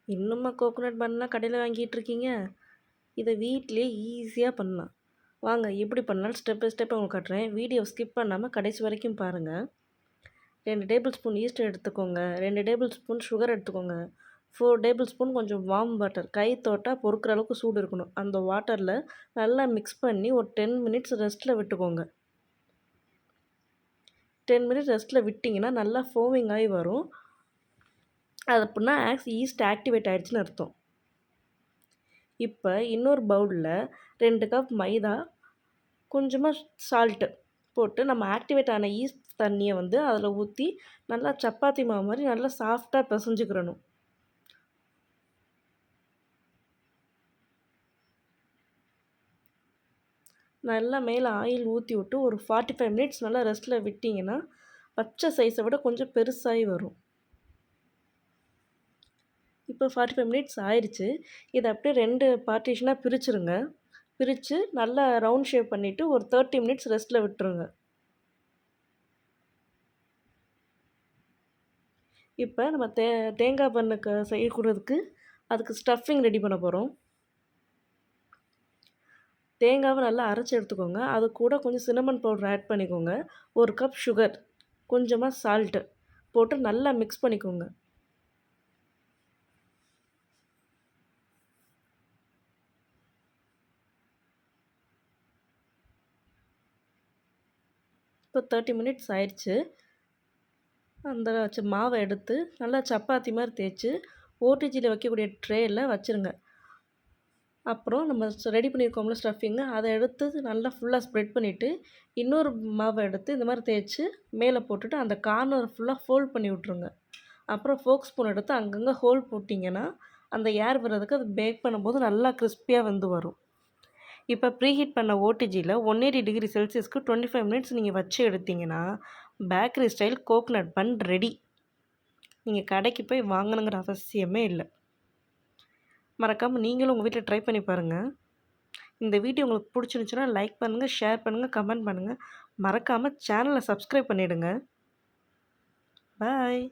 இன்னுமா கோகோனட் பன்லாம் கடையில் வாங்கிட்டு இருக்கீங்க? இதை வீட்டிலேயே ஈஸியாக பண்ணலாம். வாங்க எப்படி பண்ணலாம்னு ஸ்டெப் பை ஸ்டெப் உங்களுக்கு காட்டுறேன். வீடியோ ஸ்கிப் பண்ணாமல் கடைசி வரைக்கும் பாருங்கள். 2 டேபிள் ஸ்பூன் ஈஸ்ட் எடுத்துக்கோங்க. 2 டேபிள் ஸ்பூன் சுகர் எடுத்துக்கோங்க. 4 டேபிள் ஸ்பூன் கொஞ்சம் வார்ம் வாட்டர், கை தொட்டால் பொறுக்கிற அளவுக்கு சூடு இருக்கணும். அந்த வாட்டரில் நல்லா மிக்ஸ் பண்ணி ஒரு 10 மினிட்ஸ் ரெஸ்ட்டில் விட்டுக்கோங்க. 10 மினிட்ஸ் ரெஸ்ட்டில் விட்டிங்கன்னா நல்லா ஃபோமிங் ஆகி வரும். அது அப்படின்னா ஈஸ்ட் ஆக்டிவேட் ஆகிடுச்சின்னு அர்த்தம். இப்போ இன்னொரு பவுலில் 2 கப் மைதா, கொஞ்சமாக சால்ட்டு போட்டு நம்ம ஆக்டிவேட் ஆன ஈஸ்ட் தண்ணியை அதில் ஊற்றி நல்லா சப்பாத்தி மாவு மாதிரி நல்லா சாஃப்டாக பிசைஞ்சுக்கிறணும். நல்லா மேலே ஆயில் ஊற்றி விட்டு ஒரு 45 மினிட்ஸ் நல்லா ரெஸ்ட்டில் விட்டிங்கன்னா பச்சை சைஸை விட கொஞ்சம் பெருசாகி வரும். இப்போ 45 மினிட்ஸ் ஆயிடுச்சு. இதை அப்படியே 2 பார்ட்டிஷனாக பிரிச்சுருங்க. பிரித்து நல்லா ரவுண்ட் ஷேப் பண்ணிவிட்டு ஒரு 30 மினிட்ஸ் ரெஸ்ட்டில் விட்டுருங்க. இப்போ நம்ம தேங்காய் பண்ணுக்கு செய்யக்கூடதுக்கு அதுக்கு ஸ்டஃபிங் ரெடி பண்ண போகிறோம். தேங்காவை நல்லா அரைச்சி எடுத்துக்கோங்க. அது கூட கொஞ்சம் சின்னமன் பவுடர் ஆட் பண்ணிக்கோங்க. 1 கப் சுகர், கொஞ்சமாக சால்ட்டு போட்டு நல்லா மிக்ஸ் பண்ணிக்கோங்க. இப்போ 30 மினிட்ஸ் ஆயிடுச்சு. அந்த மாவை எடுத்து நல்லா சப்பாத்தி மாதிரி தேய்ச்சி ஓடிஜியில் வைக்கக்கூடிய ட்ரேயில் வச்சுருங்க. அப்புறம் நம்ம ரெடி பண்ணியிருக்கோம்ல ஸ்டஃபிங்கு, அதை எடுத்து நல்லா ஃபுல்லாக ஸ்ப்ரெட் பண்ணிவிட்டு இன்னொரு மாவை எடுத்து இந்த மாதிரி தேய்ச்சி மேலே போட்டுட்டு அந்த கார்னர் ஃபுல்லாக ஃபோல்ட் பண்ணி விட்ருங்க. அப்புறம் ஃபோக் ஸ்பூன் எடுத்து அங்கங்கே ஹோல் போட்டிங்கன்னா அந்த ஏர் வர்றதுக்கு அது பேக் பண்ணும்போது நல்லா கிறிஸ்பியாக வரும். இப்போ ப்ரீஹீட் பண்ண ஓடிஜியில் 180 டிகிரி செல்சியஸ்க்கு 25 மினிட்ஸ் நீங்கள் வச்சு எடுத்திங்கன்னா பேக்கரி ஸ்டைல் கோகோனட் பன் ரெடி. நீங்கள் கடைக்கு போய் வாங்கணுங்கிற அவசியமே இல்லை. மறக்காமல் நீங்களும் உங்கள் வீட்டில் ட்ரை பண்ணி பாருங்கள். இந்த வீடியோ உங்களுக்கு பிடிச்சிருந்துச்சுன்னா லைக் பண்ணுங்கள், ஷேர் பண்ணுங்கள், கமெண்ட் பண்ணுங்கள். மறக்காமல் சேனலை சப்ஸ்கிரைப் பண்ணிவிடுங்க. பாய்.